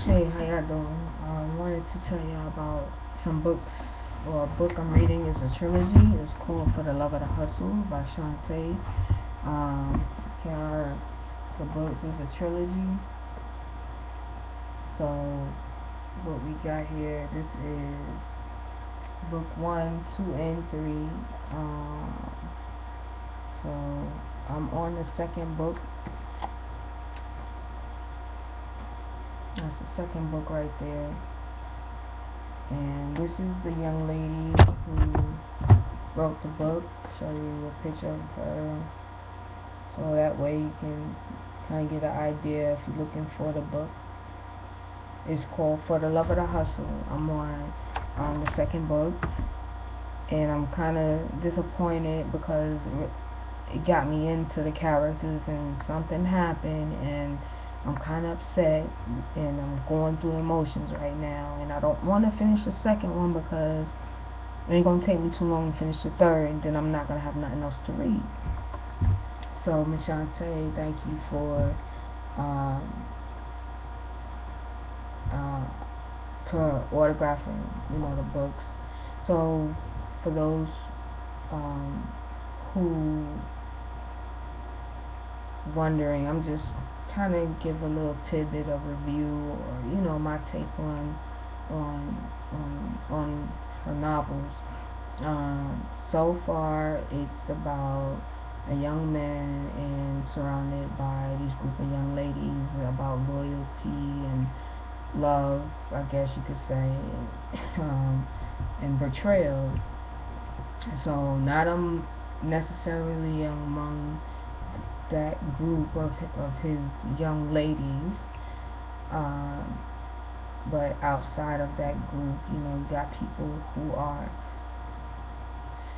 Hey, how y'all doing? I wanted to tell y'all about some books, or a book I'm reading is a trilogy. It's called For the Love of the Hustle by shaunta'e. Here are the books. It's a trilogy. So, what we got here, this is book 1, 2, and 3. So, I'm on the second book. That's the second book right there. And this is the young lady who wrote the book. Show you a picture of her, so that way you can kind of get an idea if you're looking for the book. It's called For the Love of the Hustle. I'm on the second book, and I'm kind of disappointed because it got me into the characters, and something happened, and I'm kind of upset, and I'm going through emotions right now, and I don't want to finish the second one because it ain't gonna take me too long to finish the third, and then I'm not gonna have nothing else to read. So, Miss shaunta'e, thank you um, uh, for autographing, the books. So, for those um, who wondering, I'm just trying to give a little tidbit of review, or my take on her novels. So far, it's about a young man and surrounded by these group of young ladies, about loyalty and love, I guess you could say, and betrayal. So not necessarily among that group of his young ladies, um, but outside of that group, you got people who are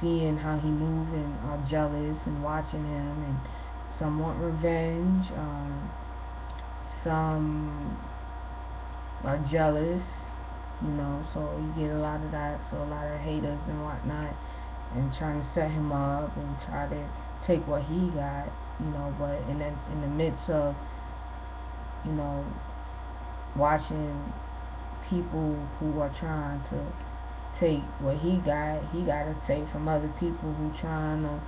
seeing how he moves and are jealous and watching him, and some want revenge, some are jealous, so you get a lot of that, so a lot of haters and whatnot, and trying to set him up and try to take what he got, but in the midst of, you know, watching people who are trying to take what he got to take from other people who trying to,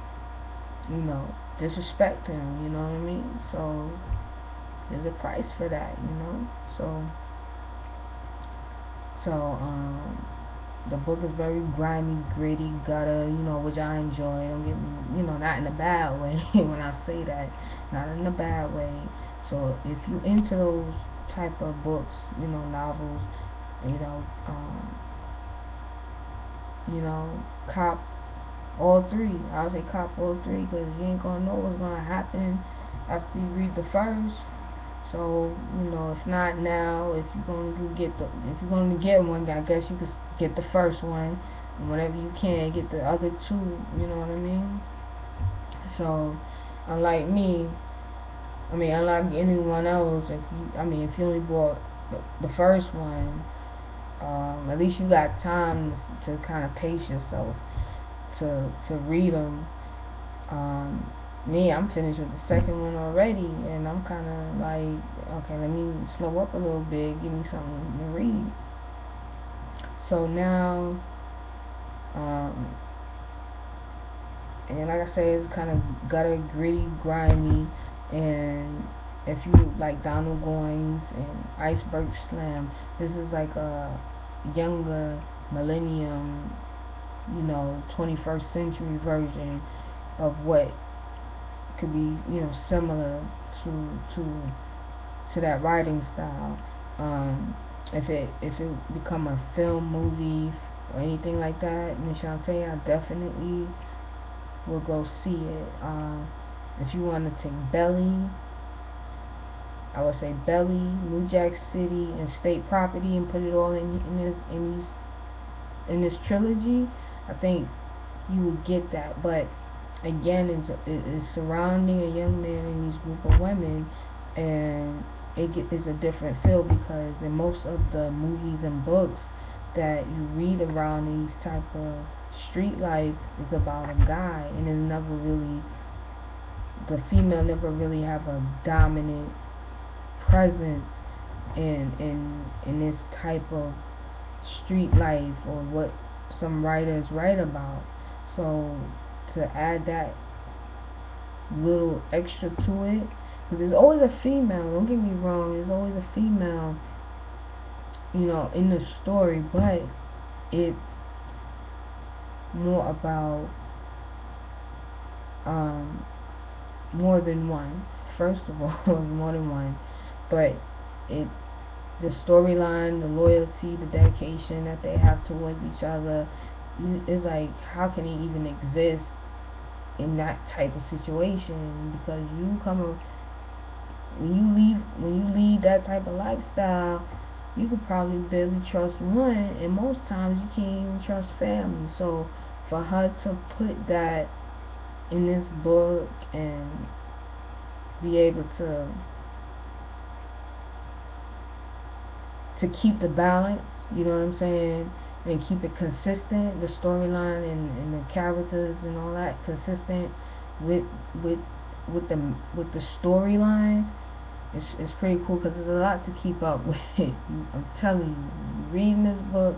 disrespect him, you know what I mean? So there's a price for that, So so the book is very grimy, gritty, gutter, which I enjoy. Don't get me, not in a bad way when I say that, not in a bad way. So if you into those type of books, novels, you know, um, cop all three. I would say cop all three, because you ain't gonna know what's gonna happen after you read the first. So if not now, if you're going to get one, I guess you could get the first one, and whenever you can, get the other two. You know what I mean? So, unlike me, unlike anyone else, if you only bought the first one, at least you got time to kind of pace yourself to read them. Um, Me, I'm finished with the second one already, and I'm kind of like, okay, let me slow up a little bit, give me something to read. So now, um, and like I say, it's kind of gutter, gritty, grimy, and if you like Donald Goines and Iceberg Slim, this is like a younger millennium, 21st century version of what could be, similar to that writing style. Um, if it become a film, movie, or anything like that, Miss shaunta'e, I definitely will go see it. If you want to take Belly, I would say Belly, New Jack City, and State Property, and put it all in this trilogy. I think you would get that, but again, it's surrounding a young man and these group of women, and it's a different feel, because in most of the movies and books that you read around these type of street life is about a guy, and it's never really, the female never really have a dominant presence in this type of street life, or what some writers write about. So to add that little extra to it, because there's always a female, don't get me wrong, there's always a female, in the story, but it's more about more than one. First of all, more than one, but it the storyline, the loyalty, the dedication that they have towards each other is like, how can he even exist in that type of situation? Because when you lead that type of lifestyle, you could probably barely trust one, and most times you can't even trust family. So for her to put that in this book and be able to keep the balance, you know what I'm saying, and keep it consistent, the storyline and the characters and all that consistent with with with the storyline, it's pretty cool, because there's a lot to keep up with. I'm telling you, reading this book,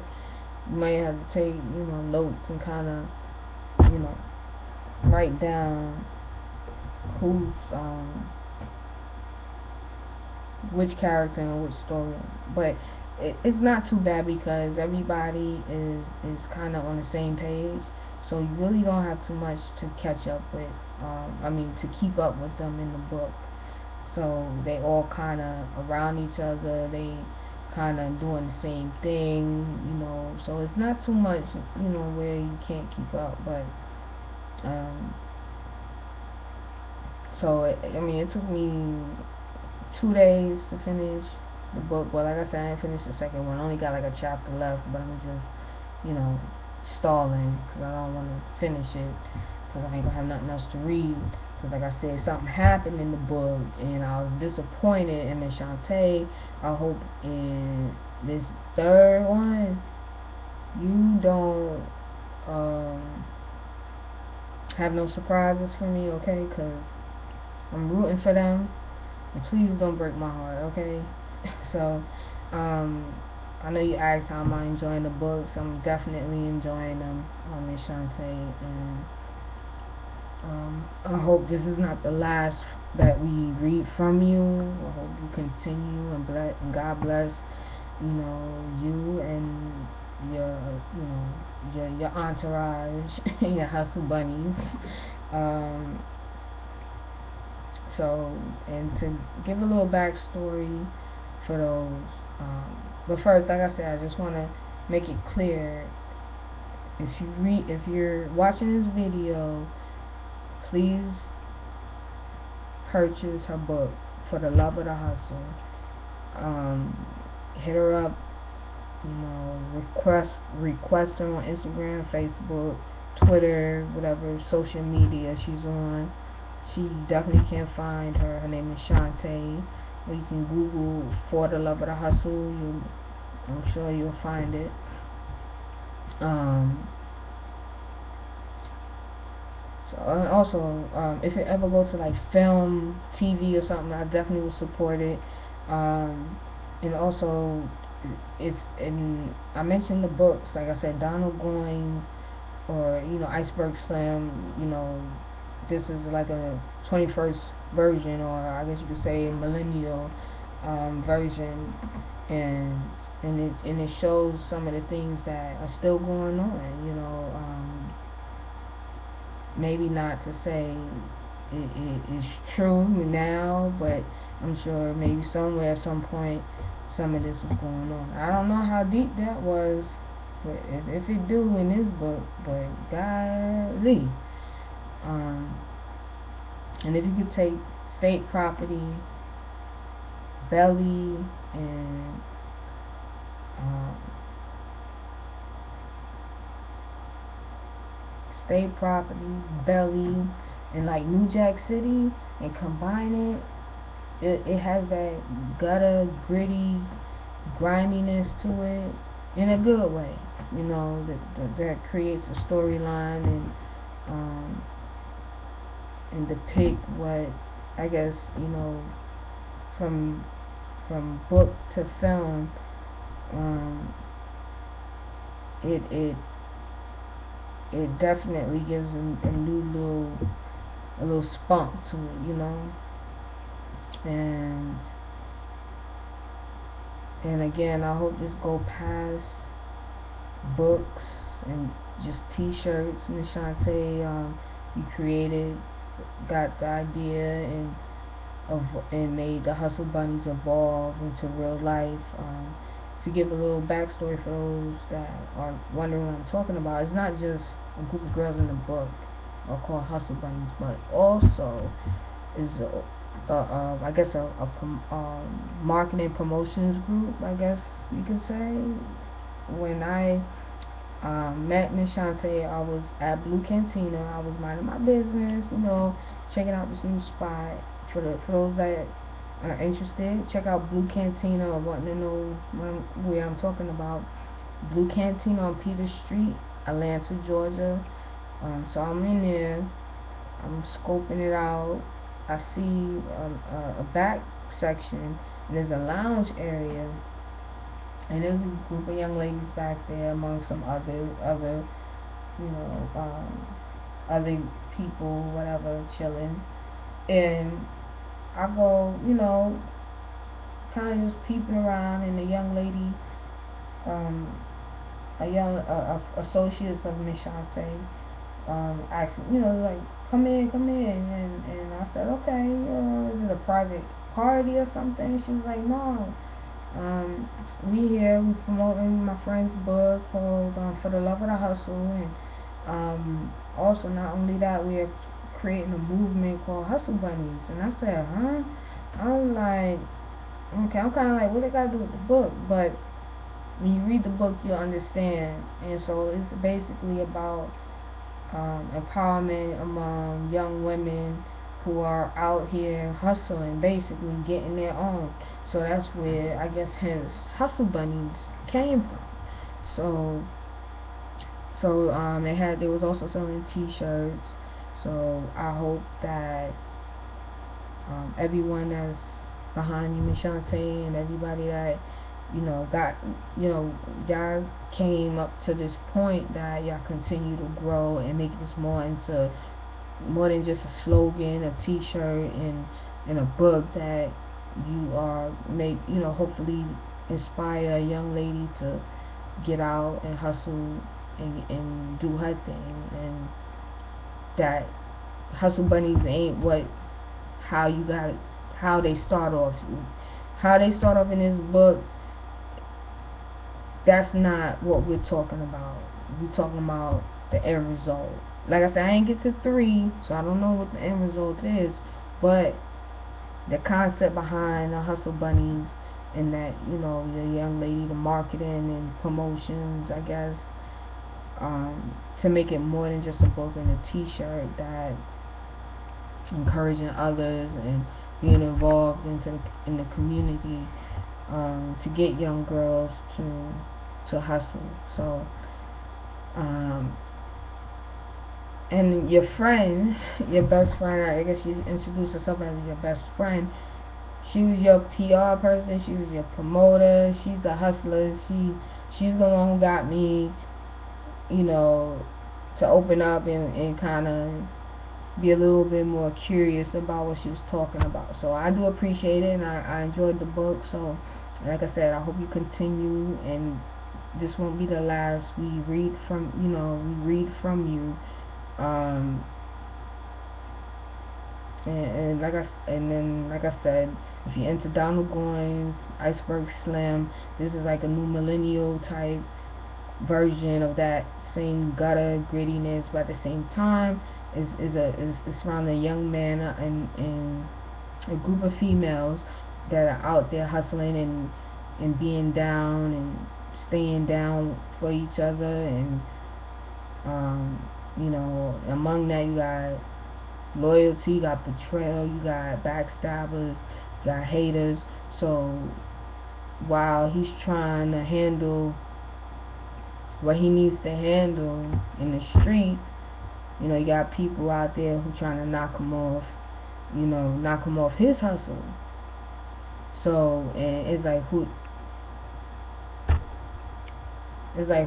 you might have to take notes and kind of write down who's which character and which story. But it's not too bad, because everybody is kind of on the same page, so you really don't have too much to catch up with. To keep up with them in the book. So they all kind of around each other. They kind of doing the same thing. So it's not too much, where you can't keep up. But so it took me 2 days to finish the book. But like I said, I didn't finish the second one. I only got like a chapter left, but I'm just, stalling, because I don't want to finish it, because I ain't gonna have nothing else to read. Because like I said, something happened in the book, and I was disappointed. And Miss shaunta'e, I hope in this third one, you don't have no surprises for me, okay? Because I'm rooting for them. And please don't break my heart, okay? So, I know you asked how am I enjoying the books. I'm definitely enjoying them, Miss shaunta'e, and I hope this is not the last that we read from you. I hope you continue, and God bless, you and your entourage, your hustle bunnies. Um, So, and to give a little backstory for those, but first, like I said, I just want to make it clear, if you're watching this video, please purchase her book, For the Love of the Hustle. Hit her up, request her on Instagram, Facebook, Twitter, whatever social media she's on. She definitely can find her. Her name is shaunta'e. Or you can Google For the Love of the Hustle. I'm sure you'll find it. Also, if it ever goes to like film, TV, or something, I definitely will support it. And also, I mentioned the books, like I said, Donald Goines, or Iceberg Slim. This is like a 21st version, or I guess you could say millennial version, and it shows some of the things that are still going on. Maybe not to say it is true now, but I'm sure maybe somewhere at some point some of this was going on. I don't know how deep that was, but if it do in this book, but golly. And if you could take state property, Belly, and state property, Belly, and like New Jack City, and combine it has that gutter, gritty griminess to it, in a good way. That creates a storyline, and depict what, I guess, from from book to film, um, it it it definitely gives a new little spunk to it, and again, I hope this go past books and just T-shirts. Miss shaunta'e, you created, got the idea, and made the Hustle Bunnies evolve into real life. To give a little backstory for those that are wondering what I'm talking about, it's not just a group of girls in a book are called Hustle Bunnies, but also is I guess marketing promotions group, I guess you could say. When I met Miss shaunta'e, I was at Blue Cantina. I was minding my business, checking out this new spot. For those that are interested, check out Blue Cantina or wanting to know where I'm talking about. Blue Cantina on Peter Street, Atlanta, Georgia. So I'm in there. I'm scoping it out. I see a back section, and there's a lounge area, and there's a group of young ladies back there among some other you know other people, whatever, chilling. And I go, kind of just peeping around, and a young lady, um, a young associates of Miss shaunta'e, asked, like, come in, and I said, okay, is it a private party or something? She was like, no, we promoting my friend's book called For the Love of the Hustle, and also not only that, we're creating a movement called Hustle Bunnies. And I said, huh? I was like, okay, I'm kind of like, what they got to do with the book? But when you read the book, you'll understand. And so it's basically about empowerment among young women who are out here hustling, basically getting their own. So that's where, I guess, hence Hustle Bunnies came from. They was also selling T-shirts. So I hope that everyone that's behind you, Miss shaunta'e, and everybody that got, y'all came up to this point, that y'all continue to grow and make this more than just a slogan, a T-shirt, and a book, that you are hopefully inspire a young lady to get out and hustle and do her thing, and that Hustle Bunnies ain't how you got how they start off. How they start off in this book, that's not what we're talking about. We're talking about the end result. Like I said, I ain't get to 3, so I don't know what the end result is, but the concept behind the Hustle Bunnies, and that, the young lady, the marketing and promotions, I guess, to make it more than just a book and a T-shirt, that encouraging others and being involved in the community, to get young girls to hustle. So, and your friend, your best friend, I guess she introduced herself as your best friend. She was your PR person. She was your promoter. She's a hustler. She's the one who got me, to open up and kind of be a little bit more curious about what she was talking about. So I do appreciate it, and I enjoyed the book. So, like I said, I hope you continue, and this won't be the last. We read from you. Um, like I said, if you're into Donald Goines, Iceberg Slim, this is like a new millennial type version of that same gutter grittiness, but at the same time is around a young man and a group of females that are out there hustling and being down and staying down for each other, and among that, you got loyalty, you got betrayal, you got backstabbers, you got haters. So while he's trying to handle what he needs to handle in the streets, you got people out there who trying to knock him off his hustle. So, and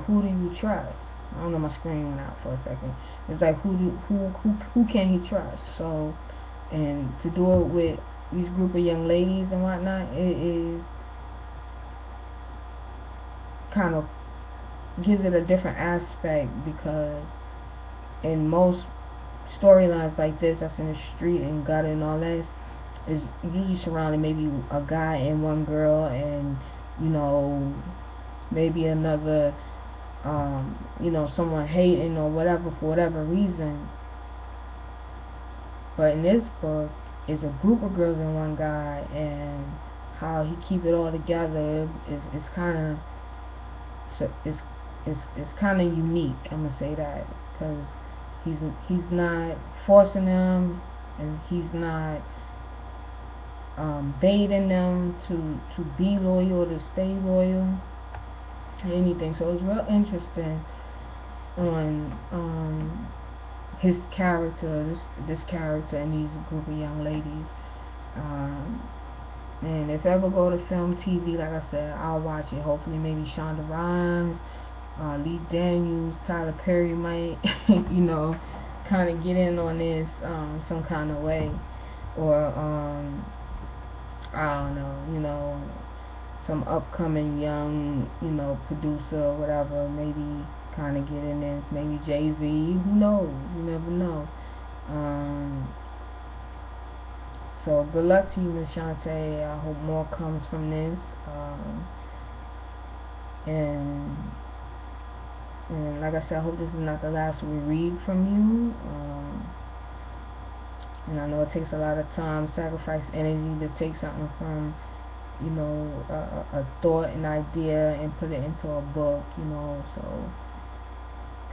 who do you trust? I don't know, my screen went out for a second. It's like who can he trust? So, and to do it with these group of young ladies and whatnot, it is kind of gives it a different aspect, because in most storylines like this that's in the street and gutter and all that is usually surrounding maybe a guy and one girl, and you know, maybe another, someone hating or whatever for whatever reason. But in this book, it's a group of girls and one guy, and how he keep it all together is kind of, so it's kind of unique. I'm gonna say that, because he's not forcing them, and he's not baiting them to be loyal, to stay loyal, anything. So it's real interesting on his character, this character, and these group of young ladies. Um, and if I ever go to film, TV, like I said, I'll watch it. Hopefully, maybe Shonda Rhimes, Lee Daniels, Tyler Perry might, kind of get in on this some kind of way, or I don't know, some upcoming young, producer or whatever, maybe kind of get in this. Maybe Jay-Z. Who knows? You never know. Um, so good luck to you, Miss Shaunta'e. I hope more comes from this. And like I said, I hope this is not the last we read from you. And I know it takes a lot of time, sacrifice, energy to take something from, a thought, an idea, and put it into a book. So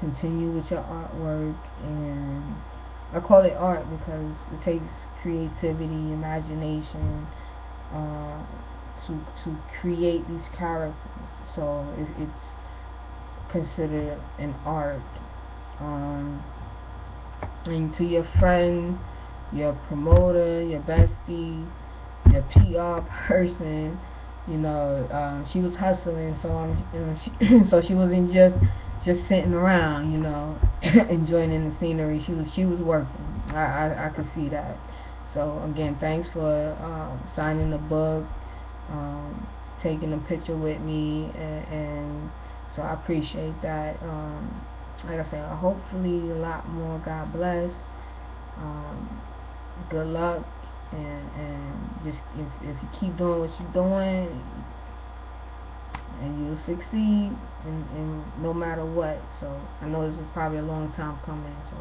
continue with your artwork, and I call it art because it takes creativity, imagination, uh, to create these characters. So it's considered an art. Um, and to your friend, your promoter, your bestie, your PR person, she was hustling, so so she wasn't just sitting around, enjoying the scenery. She was working. I could see that. So again, thanks for signing the book, taking a picture with me, and so I appreciate that. Like I said, hopefully a lot more. God bless. Um, Good luck, and just if you keep doing what you're doing, and you'll succeed, and no matter what. So I know this is probably a long time coming. So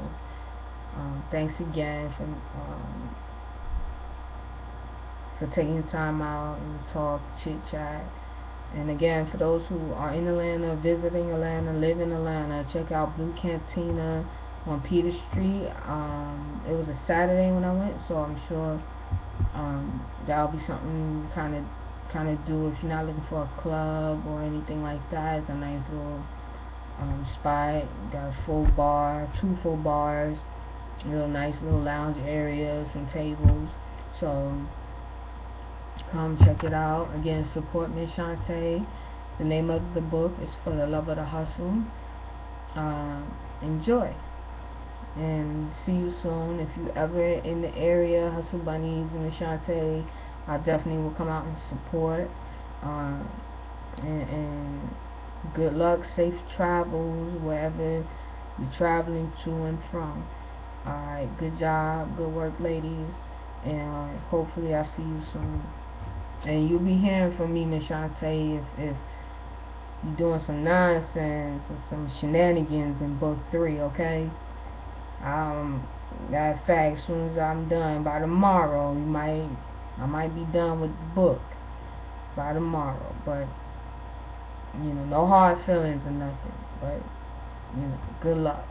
thanks again for taking the time out and talk, chit chat. And again, for those who are in Atlanta, visiting Atlanta, live in Atlanta, check out Blue Cantina on Peter Street. It was a Saturday when I went, so I'm sure that'll be something kind of do if you're not looking for a club or anything like that. It's a nice little spot. Got a full bar, 2 full bars, real nice little lounge areas and tables. So come check it out. Again, support Miss Shaunta'e. The name of the book is For the Love of the Hustle. Enjoy, and see you soon. If you ever in the area, Hustle Bunnies and Miss Shaunta'e, I definitely will come out and support. Uh, and good luck, safe travels wherever you're traveling to and from. Alright, good job, good work, ladies, and hopefully I'll see you soon. And you'll be hearing from me, Miss Shaunta'e, if you're doing some nonsense or some shenanigans in book 3, okay? Matter of fact, as soon as I'm done by tomorrow, I might be done with the book by tomorrow. But no hard feelings or nothing. But good luck.